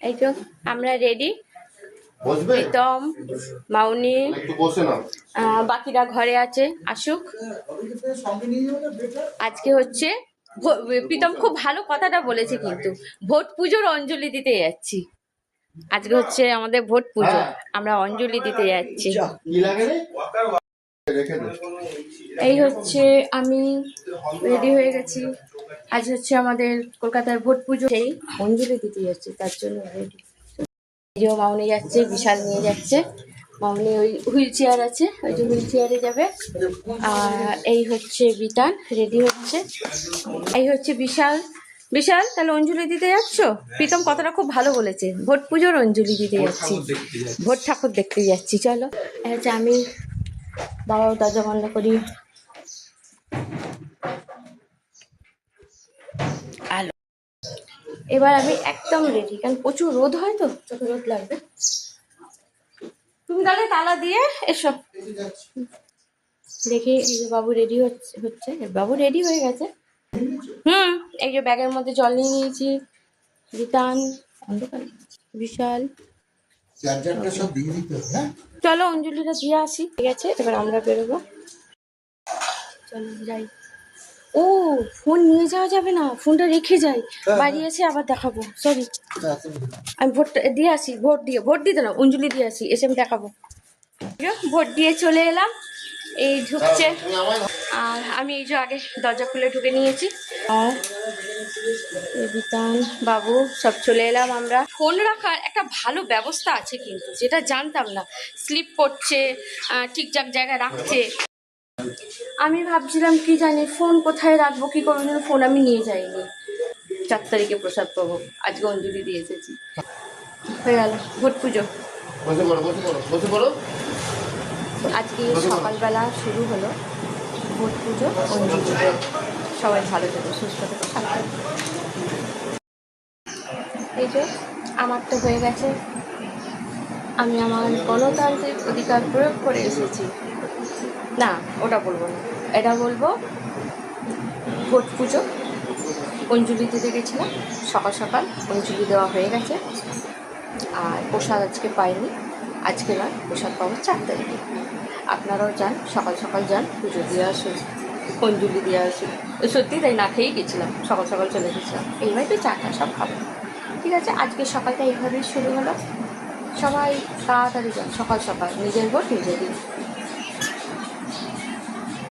এই তো আমরা রেডি। প্রীতম, মাউনি, বাকিরা ঘরে আছে, আসুক। আজকে হচ্ছে প্রীতম খুব ভালো কথাটা বলেছে, কিন্তু ভোট পুজোর অঞ্জলি দিতে যাচ্ছি। আজকে হচ্ছে আমাদের ভোট পুজো, আমরা অঞ্জলি দিতে যাচ্ছি। এই হচ্ছে আমি রেডি হয়ে গেছি। আজ হচ্ছে আমাদের কলকাতার ভোট পুজো, সেই অঞ্জলি দিতে যাচ্ছি, তার জন্য রেডি। মাউনি যাচ্ছে, বিশাল নিয়ে যাচ্ছে। মাউনি ওই হুইল চেয়ার আছে, ওই যে হুইল চেয়ারে যাবে। আর এই হচ্ছে বিতান রেডি হচ্ছে। এই হচ্ছে বিশাল। বিশাল, তাহলে অঞ্জলি দিতে যাচ্ছ? প্রীতম কথাটা খুব ভালো বলেছে, ভোট পুজোর অঞ্জলি দিতে যাচ্ছি, ভোট ঠাকুর দেখতে যাচ্ছি। চলো। হচ্ছে আমি বাবাও দরজা বন্ধ করি। আলো, এবার আমি একদম রেডি, কারণ প্রচুর রোদ হয় তো, চোখে রোদ লাগবে। তুমি তাহলে তালা দিয়ে এসো। দেখি এই যে বাবু রেডি হচ্ছে। বাবু রেডি হয়ে গেছে। এই যে ব্যাগের মধ্যে জল নিয়ে নিয়েছি। রিতান, বিশাল, চলো অঞ্জলিটা দিয়ে আসি। ঠিক আছে, এবার আমরা বেরোবো। চলো যাই। ও, ফোন নিয়ে যাওয়া যাবে না, ফোনটা রেখে যাই, বাড়ি এসে আবার দেখাবো। সরি, আমি ভোটটা দিয়ে আসি। ভোট দিতে না, অঞ্জলি দিয়ে আসি, এসে আমি দেখাবো। ভোট দিয়ে চলে এলাম, এই ঢুকছে। আর আমি এই যে আগে দরজা খুলে ঢুকে নিয়েছি। আর বিতান, বাবু সব চলে এলাম আমরা। ফোন রাখার একটা ভালো ব্যবস্থা আছে, কিন্তু যেটা জানতাম না। স্লিপ করছে, ঠিকঠাক জায়গায় রাখছে। আমি ভাবছিলাম কি জানি ফোন কোথায় রাখবো, কি করবো, ফোন আমি নিয়ে যাইনি। 4 তারিখে প্রসাদ পাবো, আজকে অঞ্জলি দিয়ে এসেছি। হয়ে গেল ভোট পুজো। আজকে সকালবেলা শুরু হলো ভোট পুজো, অঞ্জলি। সবাই ভালো থেকো, সুস্থ থেকো, সাবধানে। এই যে আমার তো হয়ে গেছে, আমি আমার গণতান্ত্রিক অধিকার প্রয়োগ করে এসেছি। না, ওটা বলবো না, এটা বলবো ভোট পুজো। অঞ্জলি দিতে গেছিলাম সকাল সকাল, অঞ্জলি দেওয়া হয়ে গেছে। আর প্রসাদ আজকে পাইনি, আজকে নয়, প্রসাদ পাবো 4 তারিখে। আপনারাও যান, সকাল সকাল যান, পুজো দিয়ে আসুন, অঞ্জলি দিয়ে আসুন। সত্যি তাই, না খেয়েই গেছিলাম, সকাল সকাল চলে গেছিলাম। এইভাবে তো চাটা সব খাবো। ঠিক আছে, আজকে সকালটা এইভাবেই শুরু হলো। সবাই তাড়াতাড়ি যান, সকাল সকাল নিজের ভোট নিজে দিন।